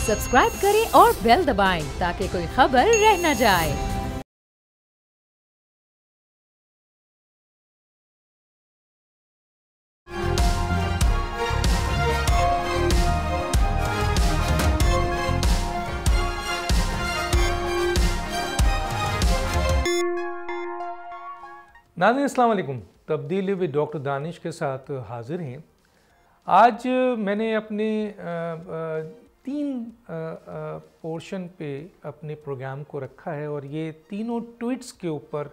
Subscribe करें और bell दबाएं ताकि कोई खबर रह न जाए। नाज़रीन अस्सलाम वालेकुम। तब्दीली विद डॉक्टर दानिश के साथ हाजिर हैं। आज मैंने अपने तीन पोर्शन पे अपने प्रोग्राम को रखा है और ये तीनों ट्वीट्स के ऊपर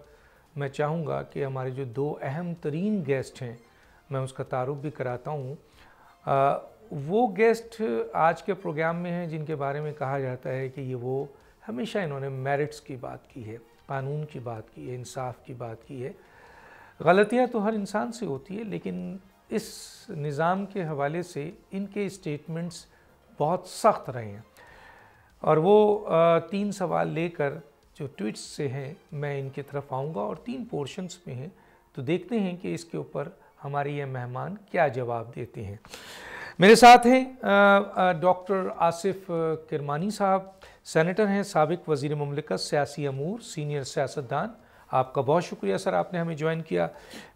मैं चाहूँगा कि हमारे जो दो अहम तरीन गेस्ट हैं मैं उसका तारुफ भी कराता हूँ। वो गेस्ट आज के प्रोग्राम में हैं जिनके बारे में कहा जाता है कि ये वो हमेशा इन्होंने मेरिट्स की बात की है, कानून की बात की है, इंसाफ की बात की है। गलतियाँ तो हर इंसान से होती है, लेकिन इस निज़ाम के हवाले से इनके स्टेटमेंट्स बहुत सख्त रहे हैं और वो तीन सवाल लेकर जो ट्वीट्स से हैं मैं इनकी तरफ आऊँगा और तीन पोर्शंस में हैं, तो देखते हैं कि इसके ऊपर हमारे ये मेहमान क्या जवाब देते हैं। मेरे साथ हैं डॉक्टर आसिफ किरमानी साहब, सेनेटर हैं, साबिक वज़ीर मुमलिकत, सियासी अमूर, सीनियर सियासतदान। आपका बहुत शुक्रिया सर, आपने हमें ज्वाइन किया।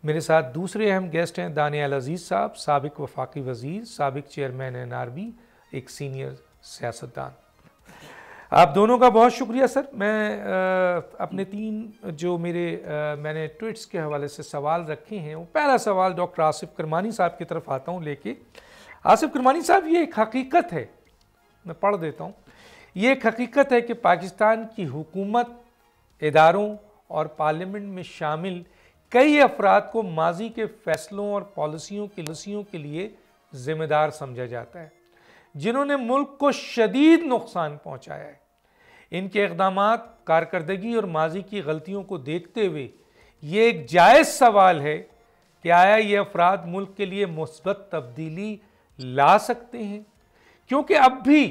मेरे साथ दूसरे अहम गेस्ट हैं दानियाल अजीज़ साहब, साबिक वफाकी वज़ीर, साबिक चेयरमैन NRB, एक सीनियर सियासतदान। आप दोनों का बहुत शुक्रिया सर। मैं अपने तीन जो मैंने ट्वीट्स के हवाले से सवाल रखे हैं, वो पहला सवाल डॉक्टर आसिफ किरमानी साहब की तरफ आता हूँ लेके। आसिफ किरमानी साहब, ये एक हकीकत है, मैं पढ़ देता हूँ। ये एक हकीकत है कि पाकिस्तान की हुकूमत, इदारों और पार्लियामेंट में शामिल कई अफराद को माजी के फैसलों और पॉलिसियों के लिए ज़िम्मेदार समझा जाता है, जिन्होंने मुल्क को शदीद नुकसान पहुंचाया है। इनके इक़दामात, कारकर्दगी और माजी की गलतियों को देखते हुए ये एक जायज़ सवाल है कि आया ये अफराद मुल्क के लिए मुस्बत तब्दीली ला सकते हैं, क्योंकि अब भी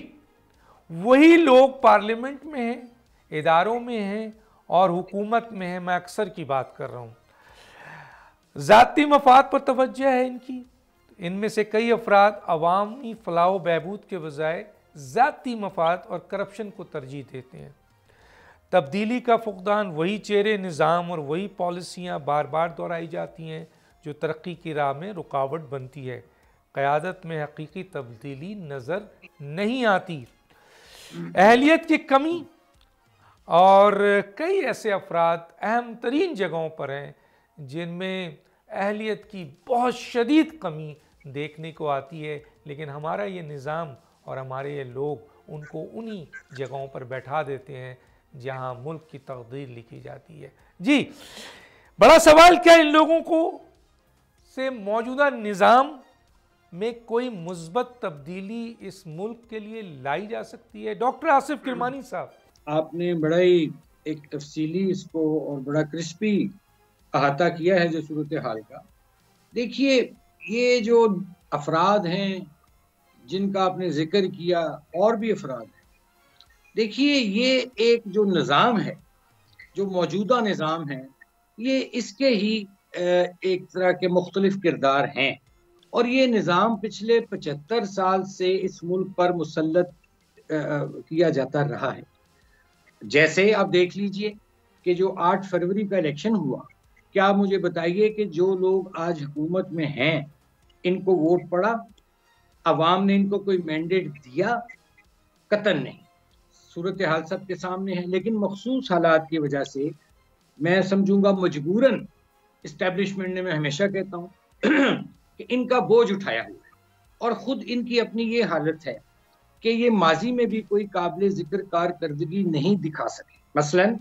वही लोग पार्लियामेंट में हैं, इदारों में हैं और हुकूमत में है। मैं अक्सर की बात कर रहा हूँ, ज़ाती मफाद पर तवज्जो है इनकी। इनमें से कई अफराद अवामी फलाह बहबूद के बजाय ज़ाती मफाद और करप्शन को तरजीह देते हैं। तब्दीली का फुकदान, वही चेहरे, निज़ाम और वही पॉलिसियाँ बार बार दोहराई जाती हैं जो तरक्की की राह में रुकावट बनती है। क़यादत में हकीकी तब्दीली नज़र नहीं आती। अहलियत की कमी और कई ऐसे अफराद अहम तरीन जगहों पर हैं जिनमें अहलियत की बहुत शदीद कमी देखने को आती है, लेकिन हमारा ये निज़ाम और हमारे ये लोग उनको उन्हीं जगहों पर बैठा देते हैं जहां मुल्क की तकदीर लिखी जाती है। जी, बड़ा सवाल, क्या इन लोगों को से मौजूदा निज़ाम में कोई मुस्बत तब्दीली इस मुल्क के लिए लाई जा सकती है? डॉक्टर आसिफ किरमानी साहब, आपने बड़ा ही एक तफसीली इसको और बड़ा क्रिस्पी अहाता किया है जो सूरत हाल का। देखिए, ये जो अफराद हैं जिनका आपने जिक्र किया, और भी अफराद हैं, देखिए ये एक जो निज़ाम है, जो मौजूदा निज़ाम है, ये इसके ही एक तरह के मुख्तलिफ किरदार हैं और ये निज़ाम पिछले 75 साल से इस मुल्क पर मुसल्लत किया जाता रहा है। जैसे आप देख लीजिए कि जो 8 फरवरी का इलेक्शन हुआ, क्या आप मुझे बताइए कि जो लोग आज हुकूमत में हैं इनको वोट पड़ा? अवाम ने इनको कोई मैंडेट दिया? कतन नहीं। सूरत हाल सबके सामने है, लेकिन मखसूस हालात की वजह से मैं समझूंगा मजबूरन इस्टेब्लिशमेंट ने, मैं हमेशा कहता हूँ कि इनका बोझ उठाया हुआ है और ख़ुद इनकी अपनी ये हालत है कि ये माजी में भी कोई काबिल जिक्र कारकर्दगी नहीं दिखा सके। मसलन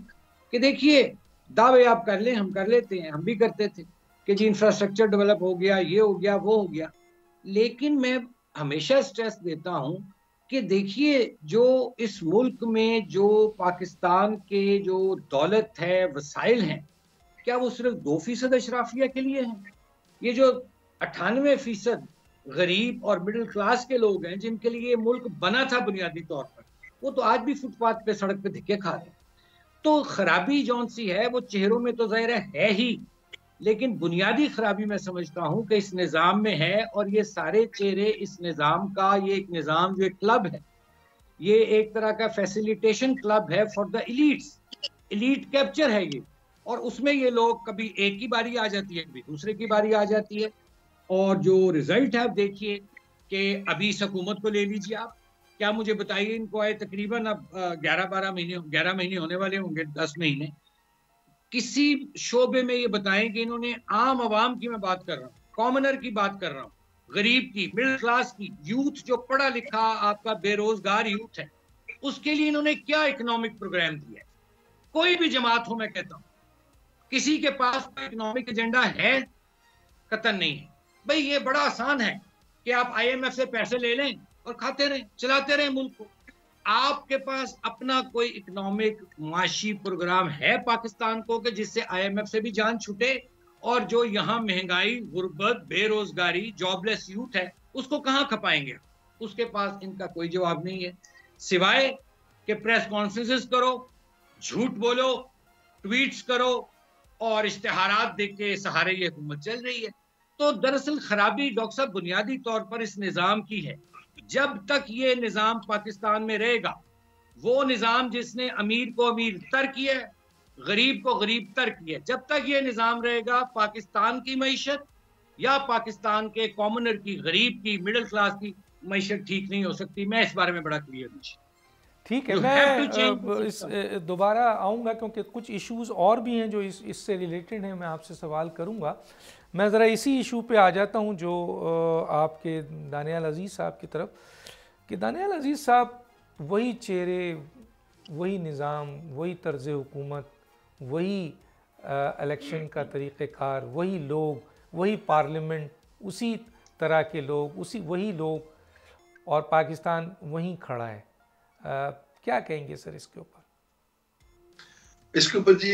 कि देखिए, दावे आप कर लें, हम कर लेते हैं, हम भी करते थे कि जी इंफ्रास्ट्रक्चर डेवलप हो गया, ये हो गया, वो हो गया, लेकिन मैं हमेशा स्ट्रेस देता हूं कि देखिए जो इस मुल्क में जो पाकिस्तान के जो दौलत है, वसाइल हैं, क्या वो सिर्फ 2% अशराफिया के लिए हैं? ये जो 98% गरीब और मिडिल क्लास के लोग हैं जिनके लिए मुल्क बना था बुनियादी तौर पर, वो तो आज भी फुटपाथ पे, सड़क पे धिक्के खा रहे हैं। तो खराबी जौन सी है वो चेहरों में तो ज़ाहिर है ही, लेकिन बुनियादी खराबी मैं समझता हूं कि इस निज़ाम में है और ये सारे चेहरे इस निज़ाम का, ये एक निज़ाम जो एक क्लब है, ये एक तरह का फैसिलिटेशन क्लब है for the elites, elite capture है ये। और उसमें ये लोग, कभी एक की बारी आ जाती है, कभी दूसरे की बारी आ जाती है। और जो रिजल्ट है आप देखिए कि अभी इस हुकूमत को ले लीजिए आप, क्या मुझे बताइए, इनको आए तकरीबन अब 11 महीने होने वाले होंगे, 10 महीने। किसी शोबे में ये बताएं कि इन्होंने आम आवाम की, मैं बात कर रहा हूँ, कॉमनर की बात कर रहा हूँ, गरीब की, मिडिल क्लास की, यूथ जो पढ़ा लिखा आपका बेरोजगार यूथ है, उसके लिए इन्होंने क्या इकोनॉमिक प्रोग्राम दिया है? कोई भी जमात हो, मैं कहता हूँ, किसी के पास कोई इकोनॉमिक एजेंडा है? कतन नहीं है। भाई ये बड़ा आसान है कि आप IMF से पैसे ले लें और खाते रहें, चलाते रहें मुल्क को। आपके पास अपना कोई इकोनॉमिक माशी प्रोग्राम है पाकिस्तान को कि जिससे IMF से भी जान छूटे? और जो यहाँ महंगाई, गुर्बत, बेरोजगारी, जॉबलेस यूथ है, उसको कहाँ खपाएंगे? उसके पास इनका कोई जवाब नहीं है, सिवाय कि प्रेस कॉन्फ्रेंसेस करो, झूठ बोलो, ट्वीट्स करो और इश्तिहारात देख के सहारे ये हुकूमत चल रही है। तो दरअसल खराबी डॉक्टर साहब बुनियादी तौर पर इस निज़ाम की है। जब तक ये निज़ाम पाकिस्तान में रहेगा, वो निज़ाम जिसने अमीर को अमीर तर किया है, गरीब को गरीब तर किया, जब तक ये निज़ाम रहेगा, पाकिस्तान की मईशत या पाकिस्तान के कॉमनर की, गरीब की, मिडिल क्लास की मईशत ठीक नहीं हो सकती। मैं इस बारे में बड़ा क्लियर हूँ। ठीक है, मैं इस दोबारा आऊँगा क्योंकि कुछ इश्यूज़ और भी हैं जो इससे रिलेटेड हैं, मैं आपसे सवाल करूँगा। मैं ज़रा इसी इशू पे आ जाता हूँ जो आपके दानियाल अज़ीज़ साहब की तरफ, कि दानियाल अज़ीज़ साहब वही चेहरे, वही निज़ाम, वही तर्ज़ हुकूमत, वही इलेक्शन का तरीक़ेकार, वही लोग, वही पार्लियामेंट, उसी तरह के लोग, वही लोग, और पाकिस्तान वहीं खड़ा है। क्या कहेंगे सर इसके ऊपर? इसके ऊपर जी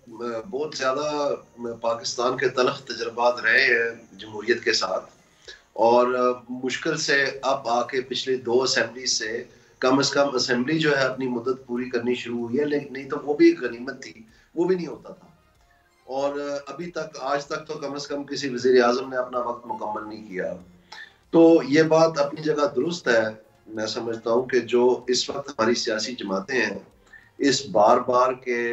बहुत ज़्यादा पाकिस्तान के तलख तजर्बात रहे हैं जमहूरियत के साथ, और मुश्किल से अब आके पिछले 2 असेंबली से कम असेंबली जो है अपनी मुद्दत पूरी करनी शुरू हुई है, लेकिन नहीं तो वो भी एक गनीमत थी, वो भी नहीं होता था। और अभी तक, आज तक तो कम से कम किसी वज़ीर आज़म ने अपना वक्त मुकम्मल नहीं किया। तो ये बात अपनी जगह दुरुस्त है। मैं समझता हूँ कि जो इस वक्त हमारी सियासी जमातें हैं, इस बार बार के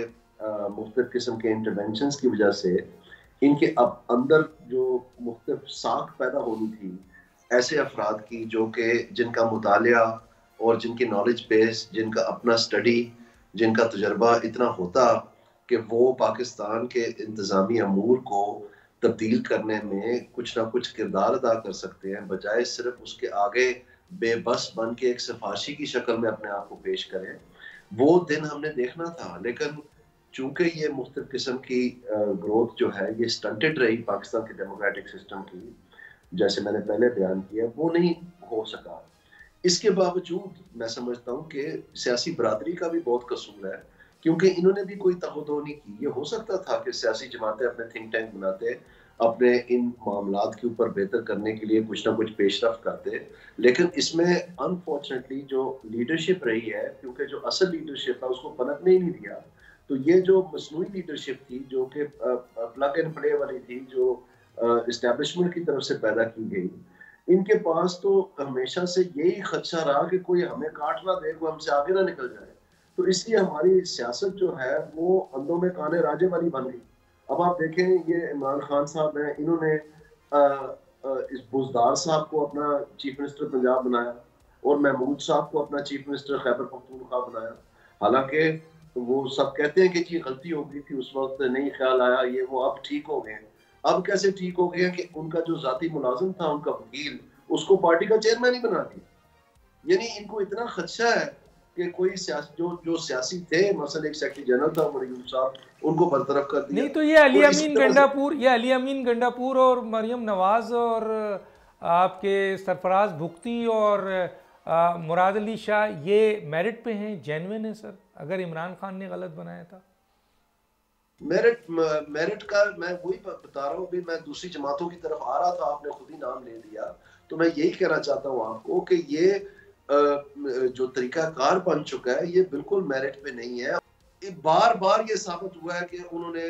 मुख्तलिफ किस्म के इंटरवेंशंस की वजह से इनके अब अंदर जो मुख्तलिफ साख पैदा होनी थी ऐसे अफराद की, जो कि जिनका मुतालिया और जिनकी नॉलेज बेस, जिनका अपना स्टडी, जिनका तजर्बा इतना होता कि वो पाकिस्तान के इंतज़ामी अमूर को तब्दील करने में कुछ ना कुछ किरदार अदा कर सकते हैं, बजाय सिर्फ उसके आगे बेबस बन के एक सिफारशी की शक्ल में अपने आप को पेश करें। वो दिन हमने देखना था, लेकिन चूंकि ये मुख्तलिफ किस्म की ग्रोथ जो है ये स्टंटेड रही पाकिस्तान के डेमोक्रेटिक सिस्टम की, जैसे मैंने पहले बयान किया, वो नहीं हो सका। इसके बावजूद मैं समझता हूँ कि सियासी बरादरी का भी बहुत कसूर है, क्योंकि इन्होंने भी कोई तहदो नहीं की। ये हो सकता था कि सियासी जमातें अपने थिंक टैंक बनाते, अपने इन मामलात के ऊपर बेहतर करने के लिए कुछ ना कुछ पेशरफ करते, लेकिन इसमें अनफॉर्चुनेटली जो लीडरशिप रही है, क्योंकि जो असल लीडरशिप है उसको पनपने ही नहीं दिया, तो ये जो मसनूई लीडरशिप थी, जो कि प्लग एंड प्ले वाली थी, जो इस्टेब्लिशमेंट की तरफ से पैदा की गई, इनके पास तो हमेशा से यही खदशा रहा कि कोई हमें काट ना दे, कोई हमसे आगे ना निकल जाए। तो इसलिए हमारी सियासत जो है वो अंधों में काने राजे वाली बन गई। अब आप देखें, ये इमरान खान साहब हैं, इन्होंने इस बुज़दार साहब को अपना चीफ मिनिस्टर पंजाब बनाया और महमूद साहब को अपना चीफ मिनिस्टर खैबर पख्तूनख्वा बनाया। हालांकि वो सब कहते हैं कि जी गलती हो गई थी, उस वक्त नहीं ख्याल आया, ये वो, अब ठीक हो गए। अब कैसे ठीक हो गए कि उनका जो जाती मुलाजिम था, उनका वकील, उसको पार्टी का चेयरमैन ही बना दिया। यानी इनको इतना खदशा है कि कोई जो सियासी थे, मसलन एक सेक्रेटरी जनरल था मरियम साहब, उनको बरतरफ कर दिया। नहीं तो ये अली अमीन गंडापुर और मरियम नवाज और आपके सरफराज भुगती और मुराद अली शाह, ये मेरिट पे हैं, जेन्युइन है सर, अगर इमरान खान ने गलत बनाया था? मेरिट का मैं वही बता रहा हूँ। अभी मैं दूसरी जमातों की तरफ आ रहा था, आपने खुद ही नाम ले लिया, तो मैं यही कहना चाहता हूँ आपको कि ये जो तरीकाकार बन चुका है ये बिल्कुल मेरिट पे नहीं है। बार बार ये साबित हुआ है कि उन्होंने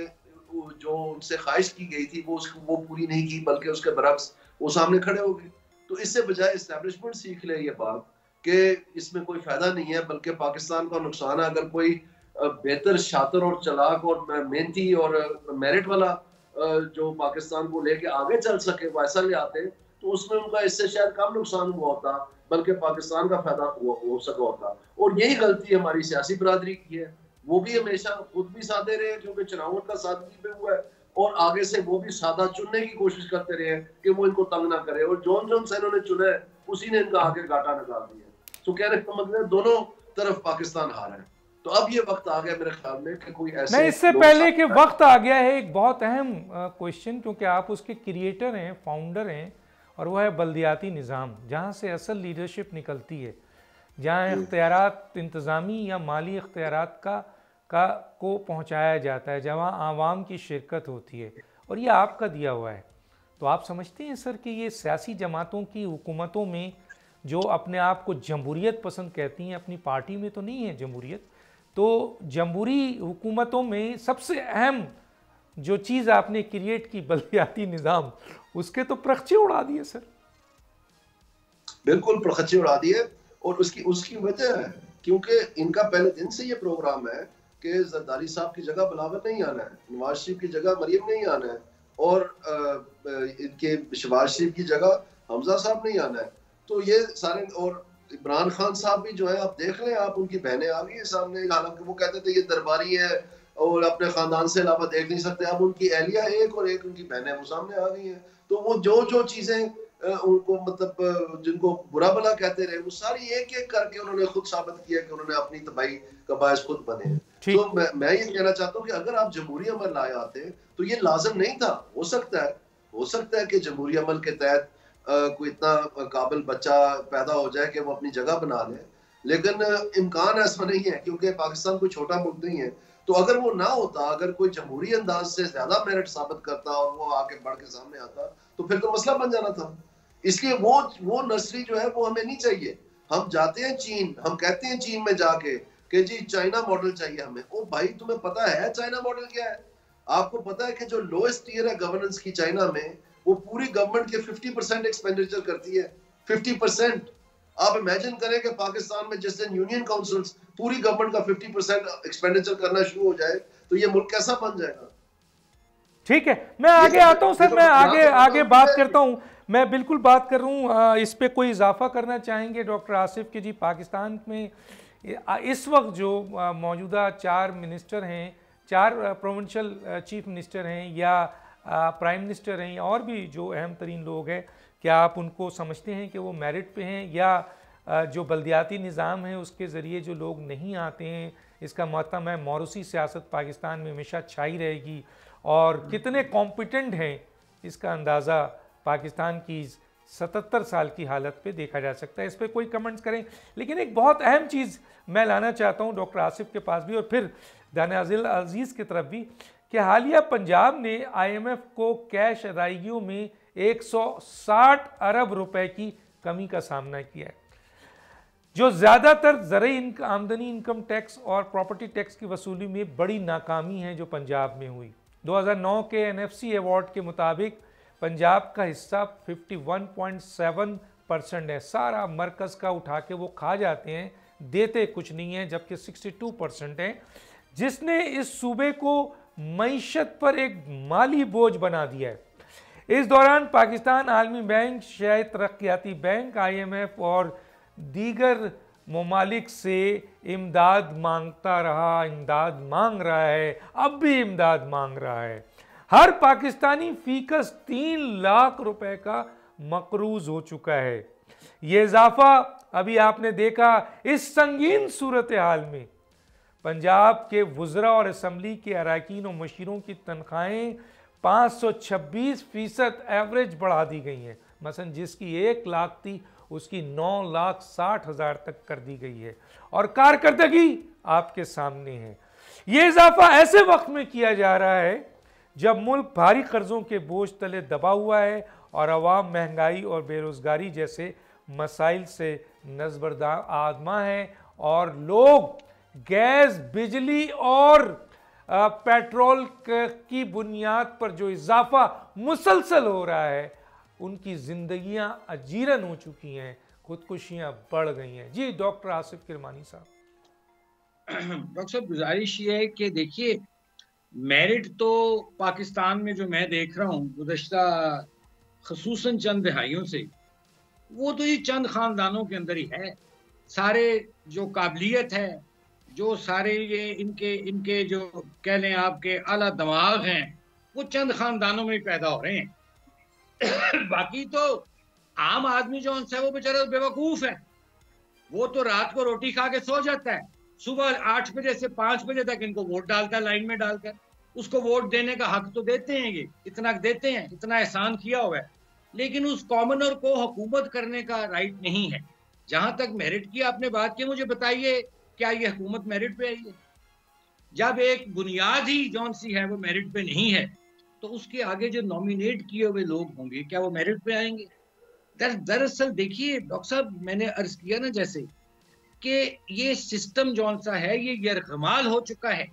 जो उनसे ख्वाहिश की गई थी वो पूरी नहीं की, बल्कि उसके बरक्स वो सामने खड़े हो गए। तो इससे बजाय एस्टेब्लिशमेंट सीख ले ये बात कि इसमें कोई फायदा नहीं है, बल्कि पाकिस्तान का नुकसान है। अगर कोई बेहतर, शातिर और चालाक और मेहनती और मेरिट वाला जो पाकिस्तान को लेके आगे चल सके वैसा ले आते, तो उसमें उनका इससे शायद कम नुकसान हुआ होता, बल्कि पाकिस्तान का फायदा हो सका होता। और यही गलती हमारी सियासी बरादरी की है। वो भी हमेशा खुद भी साधे रहे, क्योंकि चुनाव का सादगी पे हुआ है, और आगे से वो भी सादा चुनने की कोशिश करते रहे कि वो इनको तंग ना करे, और जॉन से इन्होंने चुना है उसी ने इनका आगे घाटा निकाल दिया। तो कहने का मतलब दोनों तरफ पाकिस्तान हारा है। तो अब ये वक्त आ गया मेरे ख्याल में कि कोई ऐसे नहीं, इससे पहले कि वक्त आ गया है एक बहुत अहम क्वेश्चन, क्योंकि आप उसके क्रिएटर हैं, फाउंडर हैं, और वह है बल्दियाती निज़ाम, जहाँ से असल लीडरशिप निकलती है, जहाँ इख्तियारात इंतज़ामी या माली इख्तियारात को पहुँचाया जाता है, जहाँ आवाम की शिरकत होती है, और ये आपका दिया हुआ है। तो आप समझते हैं सर कि ये सियासी जमातों की हुकूमतों में जो अपने आप को जमहूरियत पसंद कहती हैं, अपनी पार्टी में तो नहीं है जमहूरियत, तो जमहूरी हुकूमतों में सबसे अहम जो चीज़ आपने क्रिएट की बल्दियाती निज़ाम, उसके तो प्रखचे उड़ा दिए सर। बिल्कुल प्रखचे उड़ा दिए, और उसकी वजह है क्योंकि इनका पहले दिन से ये प्रोग्राम है कि जरदारी साहब की जगह बिलावल नहीं आना है, नवाज शरीफ की जगह मरियम नहीं आना है, और इनके शहबाज शरीफ की जगह हमजा साहब नहीं आना है। तो ये सारे, और इमरान खान साहब भी जो है, आप देख लें, आप उनकी बहनें आ गई है सामने, हालांकि वो कहते थे ये दरबारी है और अपने खानदान से अलावा देख नहीं सकते, अब उनकी एहलिया एक और एक उनकी बहनें वो सामने आ गई हैं। तो वो जो चीजें उनको मतलब जिनको बुरा भला कहते रहे, वो सारी एक एक करके उन्होंने खुद साबित किया कि उन्होंने अपनी तबाही का बायस खुद बने हैं। तो मैं ये कहना चाहता हूँ कि अगर आप जमहूरी अमल लाए आते तो ये लाजिम नहीं था। हो सकता है कि जमहूरी अमल के तहत कोई इतना काबिल बच्चा पैदा हो जाए कि वो अपनी जगह बना ले, लेकिन इम्कान ऐसा नहीं है, क्योंकि पाकिस्तान कोई छोटा मुल्क नहीं है। तो अगर वो ना होता, अगर कोई जमहूरी अंदाज से ज्यादा मेरिट साबित करता और वो आके बढ़ के सामने आता, तो फिर तो मसला बन जाना था। इसलिए वो नर्सरी जो है वो हमें नहीं चाहिए। हम जाते हैं चीन, हम कहते हैं चीन में जाके कि जी चाइना मॉडल चाहिए हमें। ओ भाई, तुम्हें पता है चाइना मॉडल क्या है? आपको पता है कि जो लोएस्ट टियर है गवर्नेंस की चाइना में, वो पूरी गवर्नमेंट के 50% एक्सपेंडिचर करती है, 50%। आप इमेजिन करें कि पाकिस्तान में जिस दिन यूनियन काउंसिल्स पूरी गवर्नमेंट का 50% एक्सपेंडिचर करना शुरू हो जाए, तो ये मुल्क कैसा बन जाएगा? ठीक है, मैं आगे आता हूं सर, मैं आगे बात करता हूं। मैं बिल्कुल बात कर रहा हूं। इस पे कोई इजाफा करना चाहेंगे डॉक्टर आसिफ के जी? पाकिस्तान में इस वक्त जो मौजूदा 4 मिनिस्टर हैं, 4 प्रोविंशियल चीफ मिनिस्टर हैं या प्राइम मिनिस्टर हैं, और भी जो अहम तरीन लोग हैं, क्या आप उनको समझते हैं कि वो मेरिट पे हैं, या जो बल्दियाती निज़ाम है उसके ज़रिए जो लोग नहीं आते हैं, इसका मतलब है मौरूसी सियासत पाकिस्तान में हमेशा छाई रहेगी? और कितने कॉम्पिटेंट हैं इसका अंदाज़ा पाकिस्तान की 77 साल की हालत पे देखा जा सकता है। इस पर कोई कमेंट्स करें। लेकिन एक बहुत अहम चीज़ मैं लाना चाहता हूँ डॉक्टर आसिफ के पास भी और फिर दानिया अजीज़ की तरफ भी, कि हालिया पंजाब ने IMF को कैश अदायगियों में 160 अरब रुपए की कमी का सामना किया है, जो ज़्यादातर ज़रूरी आमदनी इनकम टैक्स और प्रॉपर्टी टैक्स की वसूली में बड़ी नाकामी है जो पंजाब में हुई। 2009 के NFC अवार्ड के मुताबिक पंजाब का हिस्सा 51.7% है। सारा मरकज़ का उठा के वो खा जाते हैं, देते कुछ नहीं है, जबकि 62% है, जिसने इस सूबे को मईशत पर एक माली बोझ बना दिया है। इस दौरान पाकिस्तान आलमी बैंक, शहरी तरक्याती बैंक, IMF और दीगर ममालिक से इमदाद मांगता रहा, इमदाद मांग रहा है, अब भी इमदाद मांग रहा है। हर पाकिस्तानी फीकस 3 लाख रुपए का मकरूज हो चुका है। ये इजाफा अभी आपने देखा। इस संगीन सूरत हाल में पंजाब के वुज़रा और असम्बली के अरकान और मशीरों की तनख्वाहें 526% एवरेज बढ़ा दी गई हैं। मसलन जिसकी 1 लाख थी उसकी 9,60,000 तक कर दी गई है, और कारकर्दगी आपके सामने है। ये इजाफा ऐसे वक्त में किया जा रहा है जब मुल्क भारी कर्जों के बोझ तले दबा हुआ है और अवाम महंगाई और बेरोजगारी जैसे मसाइल से नज़बरदा आदमा है, और लोग गैस, बिजली और पेट्रोल की बुनियाद पर जो इजाफा मुसलसल हो रहा है, उनकी जिंदगियां अजीरन हो चुकी हैं। खुदकुशियां बढ़ गई हैं। जी डॉक्टर आसिफ किरमानी साहब। डॉक्टर साहब, गुजारिश ये है कि देखिए, मेरिट तो पाकिस्तान में जो मैं देख रहा हूँ गुज़श्ता ख़ुसूसन चंद दहाइयों से, वो तो ये चंद ख़ानदानों के अंदर ही है। सारे जो काबिलियत है, जो सारे ये इनके इनके जो कह लें आपके आला दिमाग हैं, वो चंद ख़ानदानों में ही पैदा हो रहे हैं। बाकी तो आम आदमी जो उनसे वो बेचारा बेवकूफ़ है, वो तो रात को रोटी खा के सो जाता है, सुबह 8 बजे से 5 बजे तक इनको वोट डालता है लाइन में डालकर। उसको वोट देने का हक तो देते हैं, ये इतना देते हैं, इतना एहसान किया हुआ है, लेकिन उस कॉमनर को हुकूमत करने का राइट नहीं है। जहां तक मेरिट की आपने बात की, मुझे बताइए क्या ये हुकूमत मेरिट पे आई है? जब एक बुनियाद ही जौन सी है वो मेरिट पे नहीं है, तो उसके आगे जो नॉमिनेट किए हुए लोग होंगे क्या वो मेरिट पे आएंगे? दरअसल देखिए डॉक्टर साहब, मैंने अर्ज किया ना जैसे कि ये सिस्टम जौन सा है ये यरगमाल हो चुका है,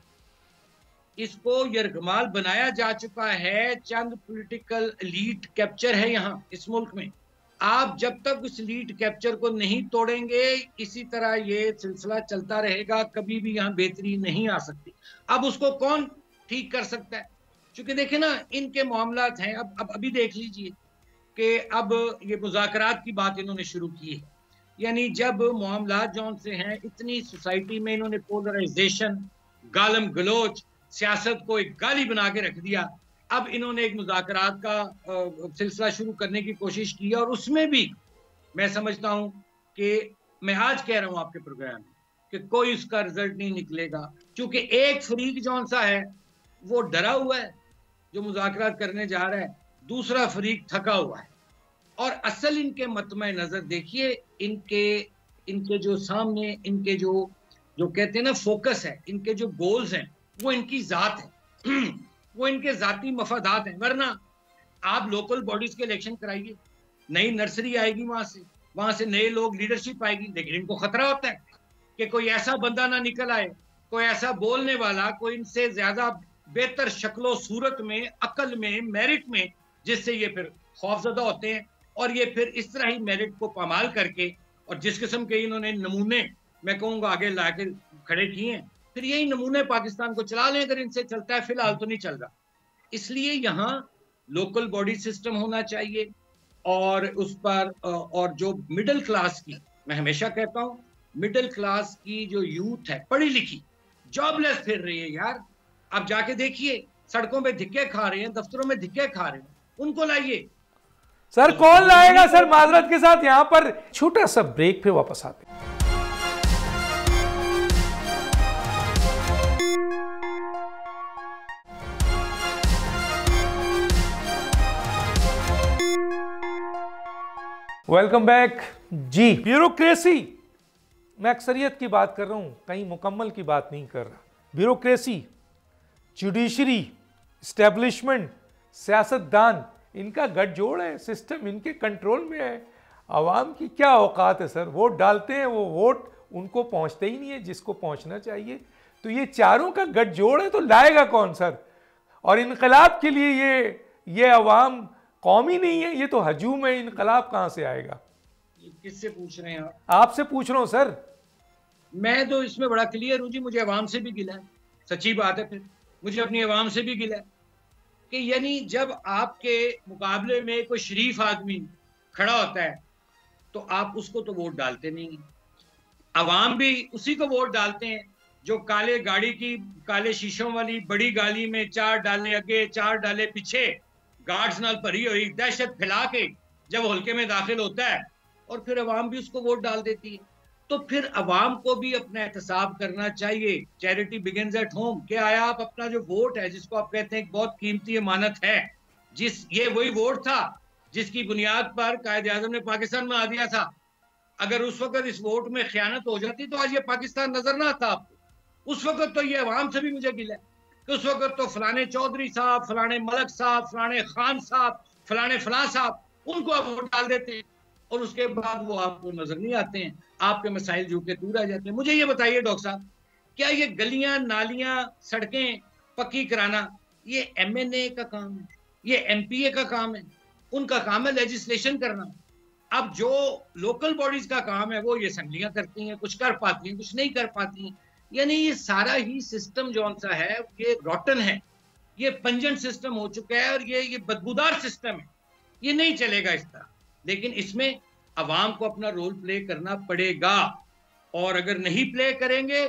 इसको यरगमाल बनाया जा चुका है। चंद पॉलिटिकल एलीट कैप्चर है यहाँ इस मुल्क में। आप जब तक उस एलीट कैप्चर को नहीं तोड़ेंगे, इसी तरह ये सिलसिला चलता रहेगा, कभी भी यहाँ बेहतरी नहीं आ सकती। अब उसको कौन ठीक कर सकता है? क्योंकि देखे ना, इनके मामलात हैं। अब अभी देख लीजिए कि अब ये मुज़ाकरात की बात इन्होंने शुरू की है, यानी जब मामलात जौन से हैं, इतनी सोसाइटी में इन्होंने पोलराइजेशन, गालम गलोच, सियासत को एक गाली बना के रख दिया। अब इन्होंने एक मुज़ाकरात का सिलसिला शुरू करने की कोशिश की, और उसमें भी मैं समझता हूं कि मैं आज कह रहा हूं आपके प्रोग्राम में कि कोई उसका रिजल्ट नहीं निकलेगा, क्योंकि एक फरीक जौन सा है वो डरा हुआ है जो मुज़ाकरात करने जा रहा है, दूसरा फरीक थका हुआ है। और असल इनके मतमे नज़र देखिए, इनके जो सामने इनके जो कहते हैं ना फोकस है, इनके जो गोल्स हैं वो इनकी ज़ात है, वो इनके ज़ाती मफादात हैं। वरना आप लोकल बॉडीज के इलेक्शन कराइए, नई नर्सरी आएगी, वहां से नए लोग, लीडरशिप आएगी, लेकिन इनको खतरा होता है कि कोई ऐसा बंदा ना निकल आए, कोई ऐसा बोलने वाला, कोई इनसे ज्यादा बेहतर शक्लो सूरत में, अकल में, मेरिट में, जिससे ये फिर खौफजदा होते हैं और ये फिर इस तरह ही मेरिट को पामाल करके, और जिस किस्म के इन्होंने नमूने मैं कहूँगा आगे ला के खड़े किए हैं, फिर यही नमूने पाकिस्तान को चला लें अगर इनसे चलता है। फिलहाल तो नहीं चल रहा। इसलिए यहाँ लोकल बॉडी सिस्टम होना चाहिए, और उस पर और जो मिडिल क्लास की, मैं हमेशा कहता हूँ मिडिल क्लास की जो यूथ है, पढ़ी लिखी, जॉबलेस फिर रही है यार। आप जाके देखिए, सड़कों पे धिक्के खा रहे हैं, दफ्तरों में धिक्के खा रहे हैं, उनको लाइए। सर कौन लाएगा सर? माजरत के साथ यहाँ पर छोटा सा ब्रेक, पे वापस आते हैं। Welcome back. जी, ब्यूरोक्रेसी, मैं अक्सरियत की बात कर रहा हूं, कहीं मुकम्मल की बात नहीं कर रहा। ब्यूरोक्रेसी, जुडिशरी, इस्टेब्लिशमेंट, सियासतदान, इनका गठजोड़ है, सिस्टम इनके कंट्रोल में है। आवाम की क्या औकात है सर? वोट डालते हैं, वो वोट उनको पहुंचते ही नहीं है जिसको पहुंचना चाहिए। तो ये चारों का गठजोड़ है, तो लाएगा कौन सर? और इनकलाब के लिए ये आवाम कौम ही नहीं है, ये तो हजूम है। इनकलाब कहाँ से आएगा? किससे पूछ रहे हैं आप? आपसे पूछ रहा हूँ सर। मैं तो इसमें बड़ा क्लियर हूँ जी, मुझे अवाम से भी गिला है। सच्ची बात है, फिर मुझे अपनी अवाम से भी गिला है कि यानी जब आपके मुकाबले में कोई शरीफ आदमी खड़ा होता है तो आप उसको तो वोट डालते नहीं। अवाम भी उसी को वोट डालते हैं जो काले गाड़ी की, काले शीशों वाली बड़ी गाड़ी में 4 डाले आगे 4 डाले पीछे, गार्ड्स नाल भरी हुई, दहशत फैला के जब हल्के में दाखिल होता है, और फिर अवाम भी उसको वोट डाल देती है। तो फिर अवाम को भी अपना एहतसाब करना चाहिए। Charity begins at home. क्या आया आप अपना जो वोट है, जिसको आप कहते हैं एक बहुत कीमती अमानत है, ये वही वोट था जिसकी बुनियाद पर कायदे आज़म ने पाकिस्तान बना दिया था। अगर उस वक्त इस वोट में खयानत हो जाती तो आज ये पाकिस्तान नजर ना आता आपको। उस वक्त तो ये अवाम से भी मुझे गिला है कि उस वक्त तो फलाने चौधरी साहब, फलाने मलक साहब, फलाने खान साहब, फलाने फलां साहब, उनको आप वोट डाल देते हैं और उसके बाद वो आपको नजर नहीं आते हैं, आपके मसाइल जो के दूर आ जाते हैं। मुझे ये बताइए डॉक्टर साहब, क्या ये गलियां, नालियां, सड़कें पक्की कराना ये MNA का काम है? ये MPA का काम है? उनका काम है लेजिस्लेशन करना। अब जो लोकल बॉडीज का काम है वो ये असेंबलियां करती हैं, कुछ कर पाती हैं, कुछ नहीं कर पाती हैं। यानी ये सारा ही सिस्टम जो सा है ये रॉटन है, ये पंजेंट सिस्टम हो चुका है और ये बदबूदार सिस्टम है, ये नहीं चलेगा इस तरह। लेकिन इसमें अवाम को अपना रोल प्ले करना पड़ेगा, और अगर नहीं प्ले करेंगे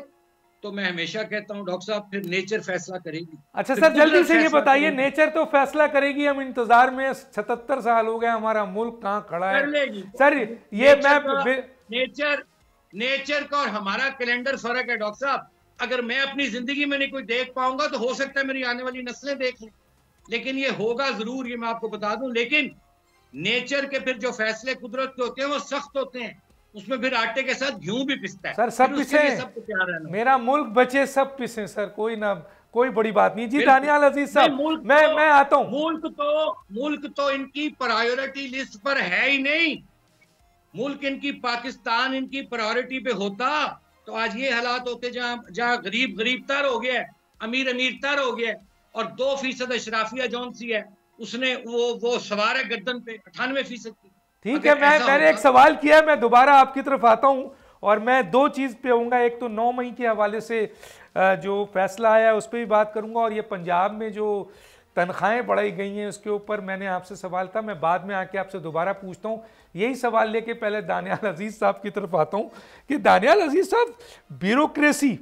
तो मैं हमेशा कहता हूं डॉक्टर साहब फिर नेचर फैसला करेगी। अच्छा सर, जल्दी से ये बताइए, नेचर तो फैसला करेगी, हम इंतजार में 77 साल हो गए, हमारा मुल्क कहाँ खड़ा है सर? ये नेचर का और हमारा कैलेंडर फर्क है डॉक्टर साहब। अगर मैं अपनी जिंदगी में नहीं कोई देख पाऊंगा तो हो सकता है मेरी आने वाली नस्लें देख लें, लेकिन ये होगा जरूर, ये मैं आपको बता दूं। लेकिन नेचर के फिर जो फैसले कुदरत के होते हैं वो सख्त होते हैं, उसमें फिर आटे के साथ घी भी पिसता है सर। सब पिसे, मेरा मुल्क बचे, सब पिसे सर, कोई बड़ी बात नहीं जी। दानियाल अजीज साहब, मैं आता हूं। मुल्क तो इनकी प्रायोरिटी लिस्ट पर है ही नहीं। मुल्क इनकी, पाकिस्तान इनकी प्रायोरिटी पे होता तो आज ये हालात होते जहां गरीब गरीबतर हो गया, अमीर अमीरतर हो गया, और 2% अशराफिया जौन सी है उसने वो सवार है गर्दन पे 98% की। ठीक है, मैंने एक सवाल किया, मैं दोबारा आपकी तरफ आता हूं, और मैं दो चीज़ पे आऊँगा। एक तो 9 मई के हवाले से जो फैसला आया उस पर भी बात करूँगा, और ये पंजाब में जो तनख्वाहें बढ़ाई गई हैं उसके ऊपर मैंने आपसे सवाल था, मैं बाद में आके आपसे दोबारा पूछता हूँ। यही सवाल लेके पहले दानियाल अजीज़ साहब की तरफ आता हूँ कि दानियाल अजीज़ साहब, ब्यूरोक्रेसी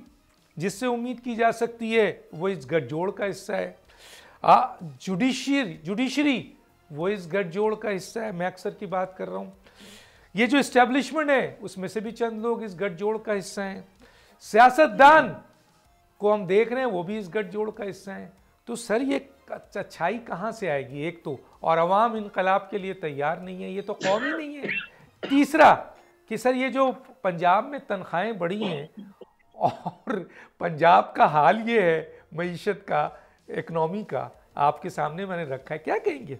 जिससे उम्मीद की जा सकती है वो इस गठजोड़ का हिस्सा है, जुडिशरी वो इस गठजोड़ का हिस्सा है, मैं अक्सर की बात कर रहा हूँ। ये जो इस्टेब्लिशमेंट है उसमें से भी चंद लोग इस गठजोड़ का हिस्सा हैं, सियासतदान को हम देख रहे हैं वो भी इस गठजोड़ का हिस्सा हैं। तो सर ये अच्छाई कहाँ से आएगी? एक तो, और अवाम इनकलाब के लिए तैयार नहीं है, ये तो कौम ही नहीं है। तीसरा कि सर ये जो पंजाब में तनख्वाहें बढ़ी हैं और पंजाब का हाल ये है मईशत का, इकनॉमी का, आपके सामने मैंने रखा है, क्या कहेंगे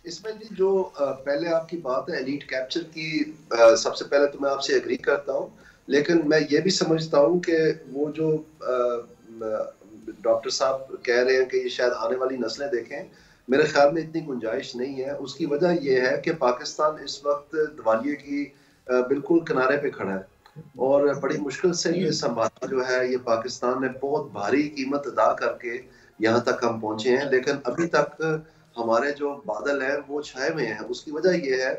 इसमें? जी जो पहले आपकी बात है एलीट कैप्चर की, सबसे पहले तो मैं आपसे एग्री करता हूँ, लेकिन मैं ये भी समझता हूँ कि वो जो डॉक्टर साहब कह रहे हैं कि ये शायद आने वाली नस्लें देखें, मेरे ख्याल में इतनी गुंजाइश नहीं है। उसकी वजह यह है कि पाकिस्तान इस वक्त दिवालिये की बिल्कुल किनारे पे खड़ा है, और बड़ी मुश्किल से ये संभाला जो है, ये पाकिस्तान ने बहुत भारी कीमत अदा करके यहाँ तक हम पहुंचे हैं, लेकिन अभी तक हमारे जो बादल हैं वो छाए हुए हैं। उसकी वजह यह है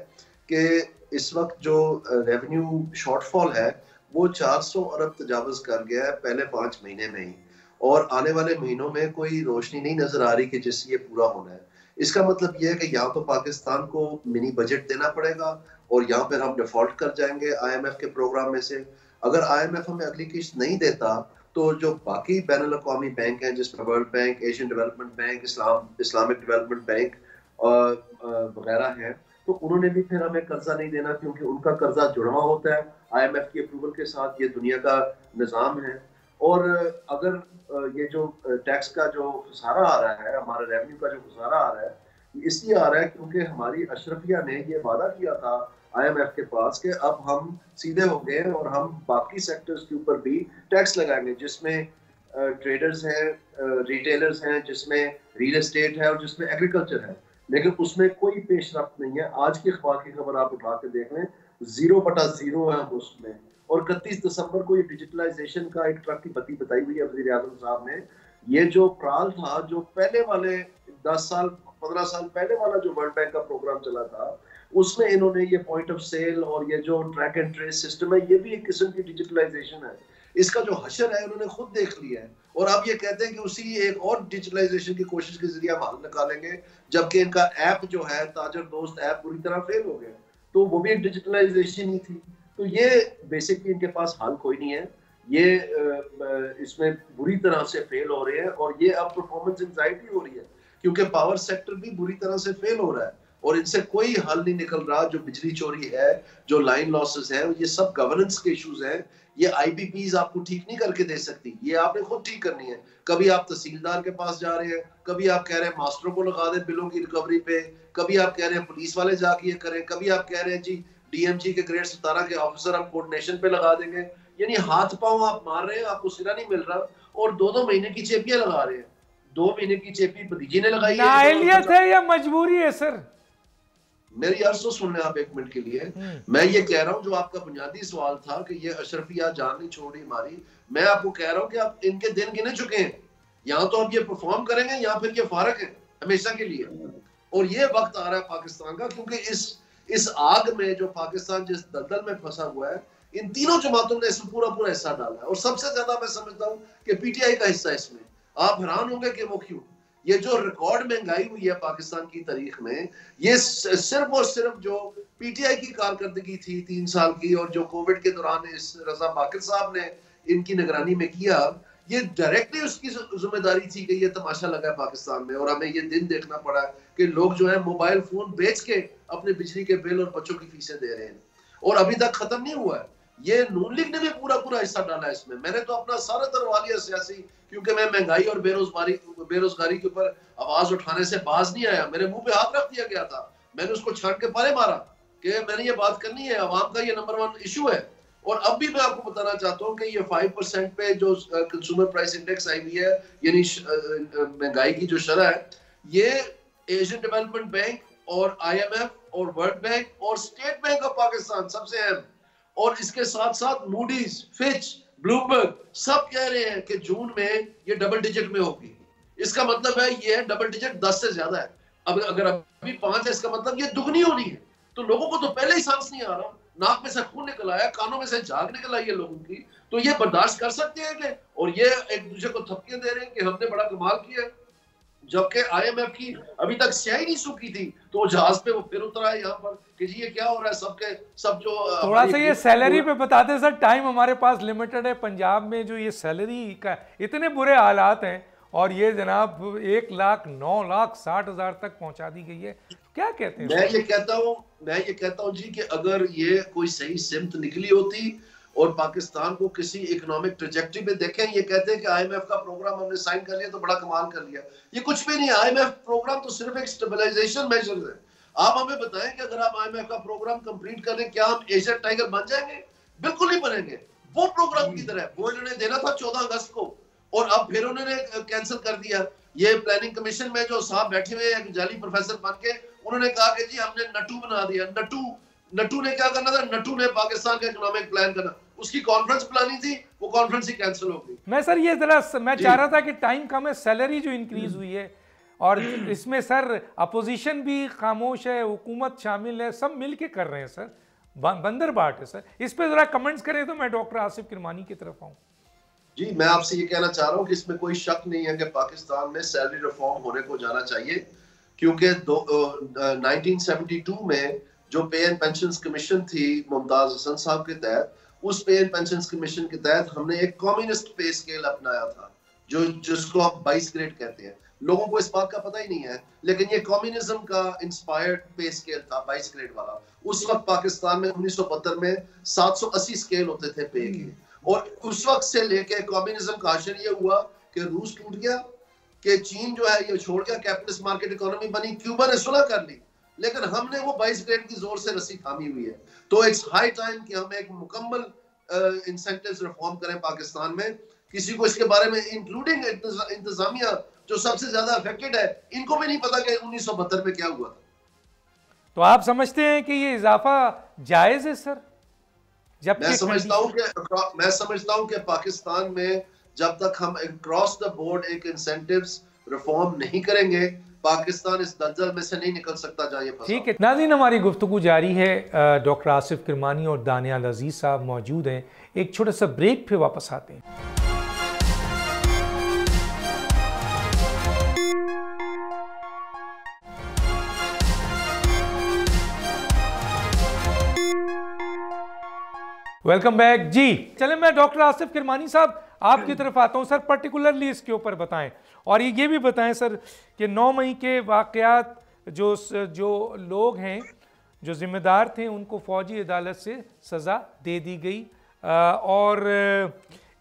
कि इस वक्त जो रेवेन्यू शॉर्टफॉल है वो 400 अरब तजावज कर गया है पहले 5 महीने में ही, और आने वाले महीनों में कोई रोशनी नहीं नजर आ रही कि जिससे ये पूरा होना है। इसका मतलब ये है कि यहाँ तो पाकिस्तान को मिनी बजट देना पड़ेगा, और यहाँ पर हम डिफॉल्ट कर जाएंगे IMF के प्रोग्राम में से। अगर IMF हमें अगली किस्त नहीं देता तो जो बाकी बैनुल अक़वामी बैंक हैं, जिसमें world bank, Asian development bank, Islamic development bank वगैरह हैं, तो उन्होंने भी फिर हमें कर्जा नहीं देना, क्योंकि उनका कर्जा जुड़वा होता है IMF की अप्रूवल के साथ। ये दुनिया का निज़ाम है। और अगर ये जो टैक्स का जो खसारा आ रहा है, हमारा रेवेन्यू का जो खसारा आ रहा है, इसलिए आ रहा है क्योंकि हमारी अशरफिया ने ये वादा किया था IMF के पास कि अब हम सीधे हो गए और हम बाकी सेक्टर्स के ऊपर भी टैक्स लगाएंगे, जिसमें ट्रेडर्स हैं, रिटेलर्स हैं, जिसमें रियल एस्टेट है और जिसमें एग्रीकल्चर है, लेकिन उसमें कोई पेशरफ्त नहीं है। आज की अखबार की खबर आप उठा के देख लें, 0/0 है उसमें। और 31 दिसंबर को ये डिजिटलाइजेशन का एक ट्रक की बत्ती बताई हुई है वज़ीर आज़म साहब ने। ये जो प्राल था, जो पहले वाले 10 साल 15 साल पहले वाला जो वर्ल्ड बैंक का प्रोग्राम चला था, उसमें इन्होंने ये पॉइंट ऑफ सेल और ये जो ट्रैक एंड ट्रेस सिस्टम है, ये भी एक किस्म की डिजिटलाइजेशन है। इसका जो हशर है उन्होंने खुद देख लिया है, और अब ये कहते हैं कि उसी एक और डिजिटलाइजेशन की कोशिश के जरिए हम हल निकालेंगे, जबकि इनका ऐप जो है ताजर दोस्त ऐप पूरी तरह फेल हो गया, तो वो भी एक डिजिटलाइजेशन ही थी। तो ये बेसिकली इनके पास हल कोई नहीं है, ये इसमें बुरी तरह से फेल हो रहे हैं, और ये अब परफॉर्मेंस एंजाइटी हो रही है क्योंकि पावर सेक्टर भी बुरी तरह से फेल हो रहा है और इनसे कोई हल नहीं निकल रहा। जो बिजली चोरी है, जो लाइन लॉसेस है, ये सब गवर्नेंस के इश्यूज हैं। ये IBPs आपको ठीक नहीं करके दे सकती, ये आपने खुद ठीक करनी है। कभी आप तहसीलदार के पास जा रहे हैं, कभी आप कह रहे हैं मास्टरों को लगा दें बिलों की रिकवरी पे, कभी आप कह रहे हैं पुलिस वाले जाके ये करें, कभी आप कह रहे हैं जी DMG के ग्रेड 17 के ऑफिसर हम कोऑर्डिनेशन पे लगा देंगे। यानी हाथ पांव आप मार रहे हैं, आपको सिरा नहीं मिल रहा, और 2-2 महीने की चेपियां लगा रहे हैं। 2 महीने की चेपी भतीजी ने लगाई है या मजबूरी है सर? मेरी अर्ज तो सुन लें आप एक मिनट के लिए। मैं ये कह रहा हूँ, जो आपका बुनियादी सवाल था कि ये अशरफिया जान नहीं छोड़ी हमारी, मैं आपको कह रहा हूँ कि आप इनके दिन गिने चुके हैं। यहाँ तो अब ये परफॉर्म करेंगे या फिर ये फारग है हमेशा के लिए। और ये वक्त आ रहा है पाकिस्तान का, क्योंकि इस आग में जो पाकिस्तान जिस दलदल में फंसा हुआ है, इन तीनों जमातों ने इसमें पूरा हिस्सा डाला है। और सबसे ज्यादा मैं समझता हूँ कि पीटीआई का हिस्सा इसमें। आप हैरान होंगे कि वो क्यों। ये जो रिकॉर्ड महंगाई हुई है पाकिस्तान की तारीख में, ये सिर्फ और सिर्फ जो पीटीआई की कारकर्दगी थी 3 साल की, और जो कोविड के दौरान इस रजा बाकिर साहब ने इनकी निगरानी में किया, ये डायरेक्टली उसकी जिम्मेदारी थी कि ये तमाशा लगा है पाकिस्तान में। और हमें ये दिन देखना पड़ा कि लोग जो है मोबाइल फोन बेच के अपने बिजली के बिल और बच्चों की फीसें दे रहे हैं, और अभी तक खत्म नहीं हुआ है। ये नून लीग ने भी पूरा हिस्सा डाला है इसमें। मैंने तो अपना सारा दरवालिया सियासी, क्योंकि मैं महंगाई और बेरोजगारी के ऊपर आवाज उठाने से बाज नहीं आया, मेरे मुंह पे हाथ रख दिया गया था, मैंने उसको छाट के पारे मारा कि मैंने ये बात करनी है, अवाम का ये नंबर 1 इशू है। और अब भी मैं आपको बताना चाहता हूँ कि ये 5% पे जो कंज्यूमर प्राइस इंडेक्स आई हुई है, यानी महंगाई की जो शरह है, ये एशियन डेवलपमेंट बैंक और IMF और वर्ल्ड बैंक और स्टेट बैंक ऑफ पाकिस्तान सबसे अहम, और इसके साथ साथ मूडीज, फिच, ब्लूमबर्ग सब कह रहे हैं कि जून में ये डबल डिजिट में होगी। इसका मतलब है ये डबल डिजिट 10 से ज्यादा है। अब अगर अभी 5 है, इसका मतलब ये दुगनी होनी है। तो लोगों को तो पहले ही सांस नहीं आ रहा, नाक में से खून निकल आया, कानों में से झाग निकल आई है लोगों की, तो ये बर्दाश्त कर सकते हैं कि, और ये एक दूसरे को थपकियां दे रहे हैं कि हमने बड़ा कमाल किया, जबकि IMF की अभी तक स्याही नहीं सूखी थी, तो वो जहाज पे वो फिर उतरा है यहाँ पर कि जी ये क्या हो रहा है। सब जो थोड़ा सा ये सैलरी पे बताते सर, टाइम हमारे पास लिमिटेड है। पंजाब में जो ये सैलरी का इतने बुरे हालात हैं, और ये जनाब 1,09,60,000 तक पहुंचा दी गई है, क्या कहते हैं? मैं ये कहता हूँ जी कि अगर ये कोई सही सिमत निकली होती और पाकिस्तान को किसी इकोनॉमिक ट्रैजेक्टरी पे देखें, ये कहते हैं कि IMF का प्रोग्राम हमने साइन कर लिया तो बड़ा कमाल कर लिया, ये कुछ भी नहीं है। IMF प्रोग्राम तो सिर्फ एक स्टेबलाइजेशन मेजर है। आप हमें बताएं कि अगर आप IMF का प्रोग्राम कंप्लीट करें, क्या हम एशियन टाइगर बन जाएंगे? बिल्कुल नहीं बनेंगे। वो प्रोग्राम की तरह वो इन्होंने देना था 14 अगस्त को, और अब फिर उन्होंने कैंसिल कर दिया। ये प्लानिंग कमीशन में जो साहब बैठे हुए हैं जाली प्रोफेसर बन के, उन्होंने कहा कि जी हमने नटू बना दिया। नटू ने क्या करना था? नटू ने पाकिस्तान का इकोनॉमिक प्लान करना, उसकी कॉन्फ्रेंस प्लानिंग थी, वो कॉन्फ्रेंस ही कैंसिल हो गई। मैं सर ये जरा मैं चाह रहा था कि टाइम कम है, सैलरी जो इंक्रीज हुई है, और इसमें सर अपोजिशन भी खामोश है, हुकूमत शामिल है, सब मिल के कर रहे हैं सर, बंदर बाट है सर। इस पे जरा कमेंट्स करें तो मैं डॉक्टर आसिफ किरमानी की तरफ आऊँ। जी, मैं आपसे ये कहना चाह रहा हूँ कि इसमें कोई शक नहीं है कि पाकिस्तान में सैलरी रिफॉर्म होने को जाना चाहिए, क्योंकि 1972 में जो पे एंड पेंशंस कमीशन थी मुमताज हसन साहब के तहत, उस पे एंड पेंशंस कमीशन के तहत हमने एक कम्युनिस्ट पे स्केल अपनाया था, जिसको आप 22 ग्रेड कहते हैं। लोगों को इस बात का पता ही नहीं है, लेकिन ये कम्युनिज्म का इंस्पायर्ड पे स्केल था 22 ग्रेड वाला। उस वक्त पाकिस्तान में 1972 में 780 स्केल होते थे पे के, और उस वक्त से लेके कम्युनिज्म का असर ये हुआ कि रूस टूट गया, कि चीन जो है ये छोड़ गया, कैपिटलिस्ट मार्केट इकोनॉमी बनी, क्यूबा ने सुलह कर ली, लेकिन हमने वो 22 ग्रेड की जोर से रस्सी थामी हुई है। तो इट्स हाई टाइम कि हम एक मुकम्मल इंसेंटिव्स रिफॉर्म करें पाकिस्तान में। किसी को इसके बारे में, इंक्लूडिंग इंतजामिया जो सबसे ज्यादा अफेक्टेड है, इनको भी नहीं पता कि 1972 में क्या हुआ था। तो आप समझते हैं कि ये इजाफा जायज है सर? मैं समझता हूं कि पाकिस्तान में जब तक हम क्रॉस द बोर्ड एक इंसेंटिव्स रिफॉर्म नहीं करेंगे, पाकिस्तान इस दलदल में से नहीं निकल सकता जहां ये फंसा। ठीक है नाज़रीन, हमारी गुफ्तगू जारी है। डॉक्टर आसिफ किरमानी और दानियाल अजीज साहब मौजूद हैं। एक छोटा सा ब्रेक फिर वापस आते हैं। वेलकम बैक जी। चले मैं डॉक्टर आसिफ किरमानी साहब आपकी तरफ आता हूं सर, पर्टिकुलरली इसके ऊपर बताएं, और ये भी बताएं सर कि 9 मई के वाक़यात जो लोग हैं जो ज़िम्मेदार थे उनको फ़ौजी अदालत से सज़ा दे दी गई, और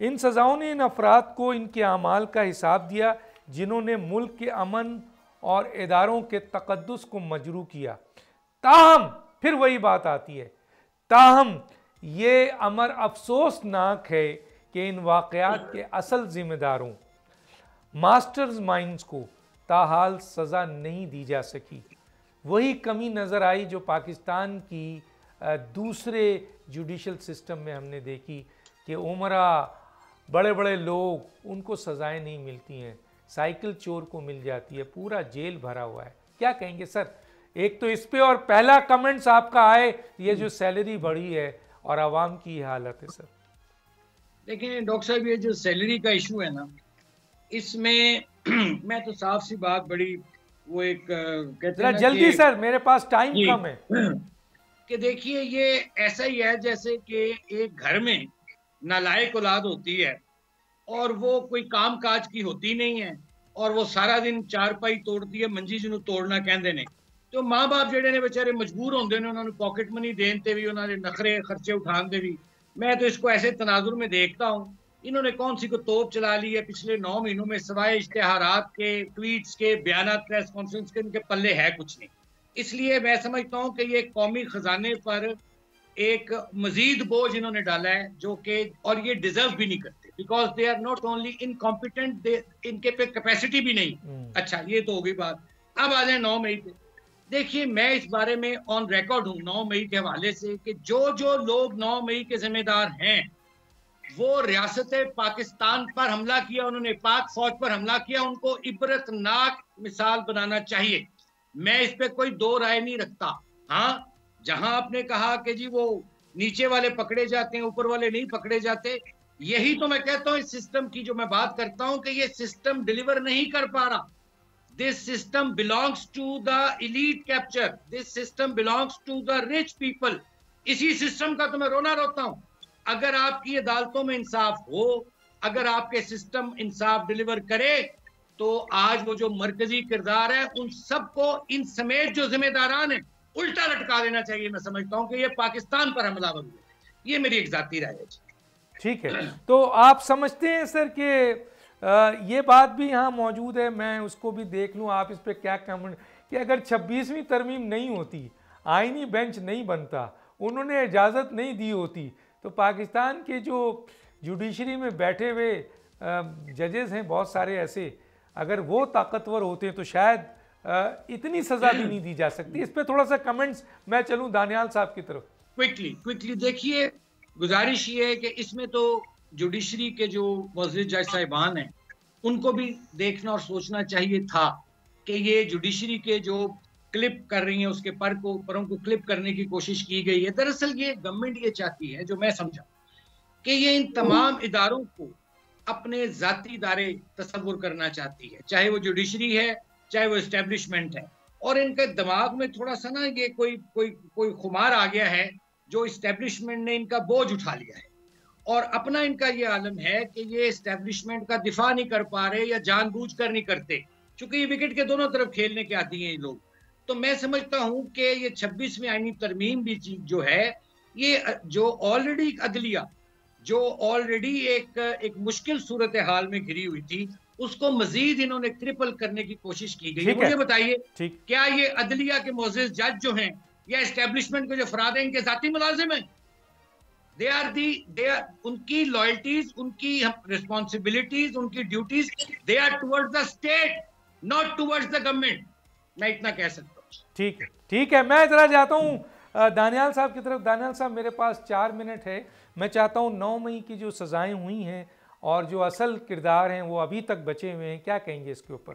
इन सज़ाओं ने इन अफराद को इनके अमाल का हिसाब दिया जिन्होंने मुल्क के अमन और इदारों के तक़द्दुस को मजरू किया। ताहम फिर वही बात आती है, ताहम ये अमर अफसोसनाक है कि इन वाक़यात के असल ज़िम्मेदारों मास्टर्स माइंड्स को ताहाल सज़ा नहीं दी जा सकी। वही कमी नज़र आई जो पाकिस्तान की दूसरे जुडिशल सिस्टम में हमने देखी कि उमरा बड़े बड़े लोग उनको सज़ाएं नहीं मिलती हैं, साइकिल चोर को मिल जाती है, पूरा जेल भरा हुआ है। क्या कहेंगे सर एक तो इस पे, और पहला कमेंट्स आपका आए ये जो सैलरी बढ़ी है और आवाम की ये हालत है सर। देखिए डॉक्टर साहब, ये जो सैलरी का इशू है ना, इसमें मैं तो साफ सी बात बड़ी वो एक कहते हैं जल्दी सर मेरे पास टाइम कम है कि देखिए ये ऐसा ही है जैसे कि एक घर में नालायक औलाद होती है और वो कोई काम काज की होती नहीं है और वो सारा दिन चारपाई तोड़ती है, मंजी जिन्होंने तोड़ना कहते ने, तो माँ बाप जेडे ने बेचारे मजबूर होंगे ने उन्होंने पॉकेट मनी देने ते भी, उन्होंने नखरे खर्चे उठाने दे भी। मैं तो इसको ऐसे तनाजुर में देखता हूँ, इन्होंने कौन सी को तोप चला ली है पिछले 9 महीनों में, सिवाय इश्तेहारात के, ट्वीट्स के, बयानात, प्रेस कॉन्फ्रेंस के, इनके पल्ले है कुछ नहीं। इसलिए मैं समझता हूँ कि ये कौमी खजाने पर एक मजीद बोझ इन्होंने डाला है जो कि, और ये डिजर्व भी नहीं करते, because they are not only incompetent, इनके पे कैपेसिटी भी नहीं। अच्छा ये तो हो गई बात। अब आ जाए 9 मई पे। देखिए मैं इस बारे में ऑन रिकॉर्ड हूँ 9 मई के हवाले से कि जो लोग 9 मई के जिम्मेदार हैं वो रियासत पाकिस्तान पर हमला किया, उन्होंने पाक फौज पर हमला किया, उनको इबरतनाक मिसाल बनाना चाहिए। मैं इस पे कोई दो राय नहीं रखता। हाँ, जहां आपने कहा कि जी वो नीचे वाले पकड़े जाते हैं ऊपर वाले नहीं पकड़े जाते, यही तो मैं कहता हूं इस सिस्टम की जो मैं बात करता हूं कि ये सिस्टम डिलीवर नहीं कर पा रहा। This system belongs to the elite capture, this system belongs to the rich people. इसी सिस्टम का तो मैं रोना रोता हूं। अगर आपकी अदालतों में इंसाफ हो, अगर आपके सिस्टम इंसाफ डिलीवर करे, तो आज वो जो मरकजी किरदार है उन सबको इन समेत जो जिम्मेदारान है उल्टा लटका देना चाहिए। मैं समझता हूं कि ये पाकिस्तान पर हमलावर हुए। ये मेरी एक जाती राय है। ठीक है, तो आप समझते हैं सर कि ये बात भी यहाँ मौजूद है, मैं उसको भी देख लूँ, आप इस पर क्या कमेंट, कि अगर 26वीं तरमीम नहीं होती, आईनी बेंच नहीं बनता, उन्होंने इजाज़त नहीं दी होती, तो पाकिस्तान के जो जुडिशरी में बैठे हुए जजेस हैं बहुत सारे ऐसे, अगर वो ताकतवर होते तो शायद इतनी सज़ा भी नहीं दी जा सकती। इस पर थोड़ा सा कमेंट्स मैं चलूँ दानियाल साहब की तरफ। क्विकली देखिए, गुजारिश ये है कि इसमें तो जुडिशरी के जो मुअज़्ज़िज़ जज साहिबान हैं उनको भी देखना और सोचना चाहिए था कि ये जुडिशरी के जो क्लिप कर रही हैं उसके परों को क्लिप करने की कोशिश की गई है। दरअसल ये गवर्नमेंट ये चाहती है, जो मैं समझा, कि ये इन तमाम इदारों को अपने जाती इदारे तस्वुर करना चाहती है, चाहे वो जुडिशरी है चाहे वो एस्टेब्लिशमेंट है, और इनके दिमाग में थोड़ा सा ना ये कोई खुमार आ गया है जो एस्टेब्लिशमेंट ने इनका बोझ उठा लिया है, और अपना इनका ये आलम है कि ये एस्टेब्लिशमेंट का दिफा नहीं कर पा रहे या जानबूझकर नहीं करते, क्योंकि ये विकेट के दोनों तरफ खेलने के आती हैं ये लोग। तो मैं समझता हूं कि ये 26वीं आईनी तरमीम भी चीज जो है, ये जो ऑलरेडी अदलिया जो ऑलरेडी एक मुश्किल सूरत हाल में घिरी हुई थी, उसको मजीद इन्होंने ट्रिपल करने की कोशिश की गई है। मुझे बताइए क्या ये अदलिया के मुअज़्ज़िज़ जज जो हैं या एस्टेब्लिशमेंट के जो अफराद हैं इनके जाती मुलाजिम हैं? दे आर उनकी लॉयल्टीज, उनकी रिस्पॉन्सिबिलिटीज, उनकी duties, they are towards the state, not towards the government. मैं इतना कह सकता हूँ। ठीक है, मैं जरा जाता हूँ दानियाल साहब की तरफ। दानियाल साहब मेरे पास 4 मिनट है। मैं चाहता हूँ 9 मई की जो सज़ाएं हुई हैं और जो असल किरदार हैं वो अभी तक बचे हुए हैं, क्या कहेंगे इसके ऊपर?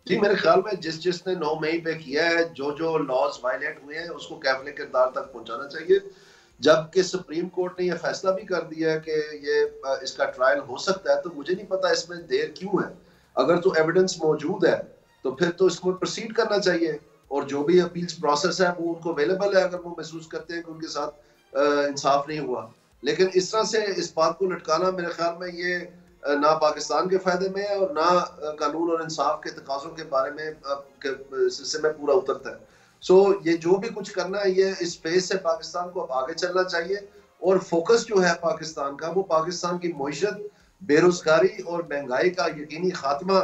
जी, मेरे ख्याल में जिसने 9 मई पे किया है, जो लॉज वायलेट हुए हैं उसको कैफले किरदार तक पहुंचाना चाहिए। जबकि सुप्रीम कोर्ट ने यह फैसला भी कर दिया है कि ये इसका ट्रायल हो सकता है, तो मुझे नहीं पता इसमें देर क्यों है। अगर तो एविडेंस मौजूद है तो फिर तो इसको प्रोसीड करना चाहिए, और जो भी अपील्स प्रोसेस है वो उनको अवेलेबल है अगर वो महसूस करते हैं कि उनके साथ इंसाफ नहीं हुआ। लेकिन इस तरह से इस बात को लटकाना मेरे ख्याल में ये ना पाकिस्तान के फायदे में है और ना कानून और इंसाफ के तकाज़ों के बारे में सिलसिले में पूरा उतरता है। सो ये जो भी कुछ करना है, ये इस फेज से पाकिस्तान को अब आगे चलना चाहिए, और फोकस जो है पाकिस्तान का वो पाकिस्तान की मईशत, बेरोजगारी और महंगाई का यकीनी खात्मा,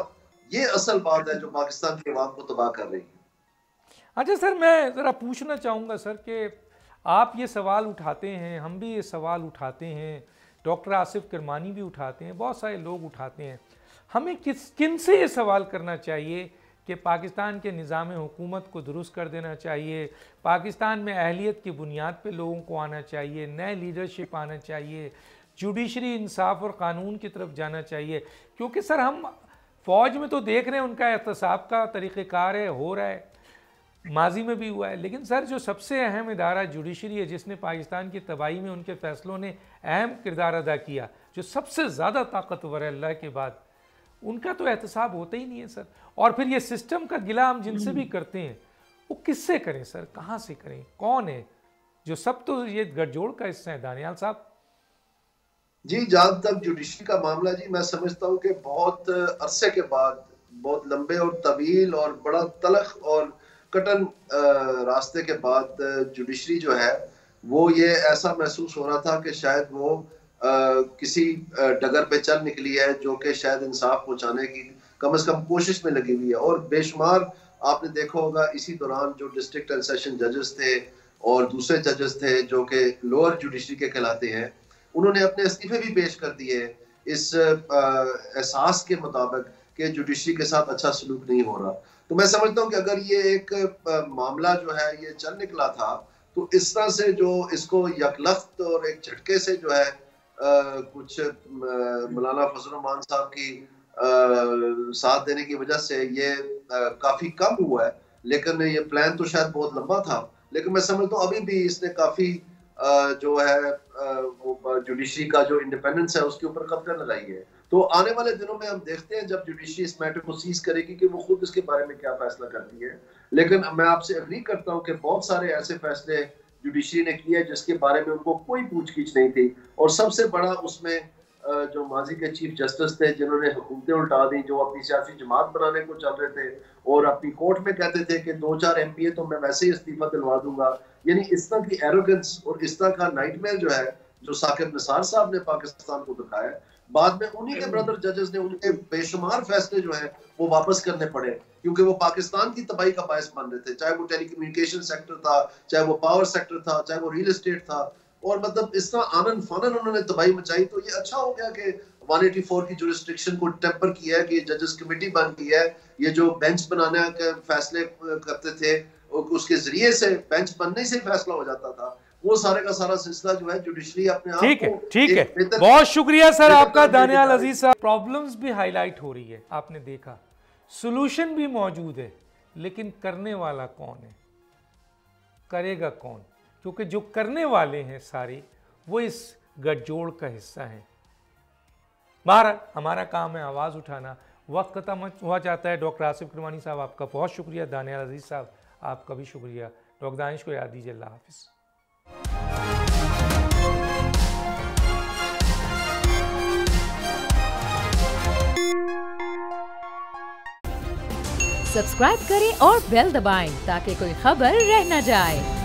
ये असल बात है जो पाकिस्तान के अवाम को तबाह कर रही है। अच्छा सर, मैं ज़रा पूछना चाहूँगा सर कि आप ये सवाल उठाते हैं, हम भी ये सवाल उठाते हैं, डॉक्टर आसिफ किरमानी भी उठाते हैं, बहुत सारे लोग उठाते हैं, हमें किन से ये सवाल करना चाहिए कि पाकिस्तान के निज़ाम हुकूमत को दुरुस्त कर देना चाहिए, पाकिस्तान में अहलियत की बुनियाद पे लोगों को आना चाहिए, नए लीडरशिप आना चाहिए, जुडिशरी इंसाफ और कानून की तरफ जाना चाहिए। क्योंकि सर हम फ़ौज में तो देख रहे हैं उनका एहतसाब का तरीक़ेकार है, हो रहा है, माजी में भी हुआ है, लेकिन सर जो सबसे अहम इदारा जुडिशरी है जिसने पाकिस्तान की तबाही में उनके फ़ैसलों ने अहम किरदार अदा किया, जो सबसे ज़्यादा ताकतवर है अल्लाह के बाद, उनका तो एहतसाब होता ही नहीं है सर। और फिर ये सिस्टम का गिला हम जिनसे भी करते हैं वो किससे करें सर, कहाँ से करें, कौन है जो सब तो ये गठजोड़ का हिस्सा है? दानियाल साहब जी, जहाँ तक जुडिशरी का मामला जी, मैं समझता हूँ कि बहुत अरसे के बाद, बहुत लंबे और तवील और बड़ा तलख और कटन रास्ते के बाद जुडिशरी जो है वो ये ऐसा महसूस हो रहा था कि शायद वो किसी डगर पे चल निकली है जो कि शायद इंसाफ पहुंचाने की कम से कम कोशिश में लगी हुई है। और बेशुमार आपने देखा होगा इसी दौरान जो डिस्ट्रिक्ट एंड सेशन जजेस थे और दूसरे जजेस थे जो कि लोअर जुडिशरी के कहलाते हैं, उन्होंने अपने इस्तीफे भी पेश कर दिए इस एहसास के मुताबिक कि जुडिशरी के साथ अच्छा सलूक नहीं हो रहा। तो मैं समझता हूँ कि अगर ये एक मामला जो है ये चल निकला था तो इस तरह से जो इसको यकलख्त और एक झटके से जो है कुछ मौलाना फजल रहमान साहब की साथ देने की वजह से ये काफी कम हुआ है। लेकिन ये प्लान तो शायद बहुत लंबा था, लेकिन मैं समझता हूँ अभी भी इसने काफी जो है वो जुडिशरी का जो इंडिपेंडेंस है उसके ऊपर कब्जा लगाई है। तो आने वाले दिनों में हम देखते हैं जब जुडिशरी इस मैटर को सीज करेगी कि वो खुद इसके बारे में क्या फैसला करती है। लेकिन मैं आपसे एग्री करता हूँ कि बहुत सारे ऐसे फैसले जुडिशरी ने किए जिसके बारे में उनको कोई पूछगिछ नहीं थी। और सबसे बड़ा उसमें जो माजी के चीफ जस्टिस थे जिन्होंने हुकूमतें उल्टा दी, जो अपनी सियासी जमात बनाने को चल रहे थे और अपनी कोर्ट में कहते थे कि 2-4 MPA तो मैं वैसे ही इस्तीफा दिलवा दूंगा। यानी इस तरह की एरोगेंस और इस तरह का नाइटमेयर जो है जो साकिब निसार साहब ने पाकिस्तान को दिखाया, बाद में उन्हीं के ब्रदर जजेस ने उनके बेशुमार फैसले जो है वो वापस करने पड़े क्योंकि वो पाकिस्तान की तबाही का बायस बन रहे थे। चाहे वो टेलीकम्युनिकेशन सेक्टर था, चाहे वो पावर सेक्टर था, चाहे वो रियल एस्टेट था। और मतलब इस तरह आनन फानन उन्होंने तबाही मचाई। तो ये अच्छा हो गया कि 184 की जुरिस्डिक्शन को टेम्पर किया है कि जजेस कमेटी बन गई है। ये जो बेंच बनाने के फैसले करते थे उसके जरिए से बेंच बनने से फैसला हो जाता था, वो सारे का सारा सिलसिला जो है जुडिशरी अपने आप ठीक है। बहुत शुक्रिया सर आपका दानियाल अजीज साहब। प्रॉब्लम्स भी हाईलाइट हो रही है, आपने देखा, सॉल्यूशन भी मौजूद है, लेकिन करने वाला कौन है, करेगा कौन? क्योंकि जो करने वाले हैं सारे वो इस गठजोड़ का हिस्सा हैं। हमारा काम है आवाज़ उठाना। वक्त खत्म हुआ जाता है। डॉक्टर आसिफ किरमानी साहब आपका बहुत शुक्रिया, दानियाल अजीज साहब आपका भी शुक्रिया। डॉक्टर दानिश को याद दीजिए। अल्लाह हाफिज़। सब्सक्राइब करें और बेल दबाएं ताकि कोई खबर रह न जाए।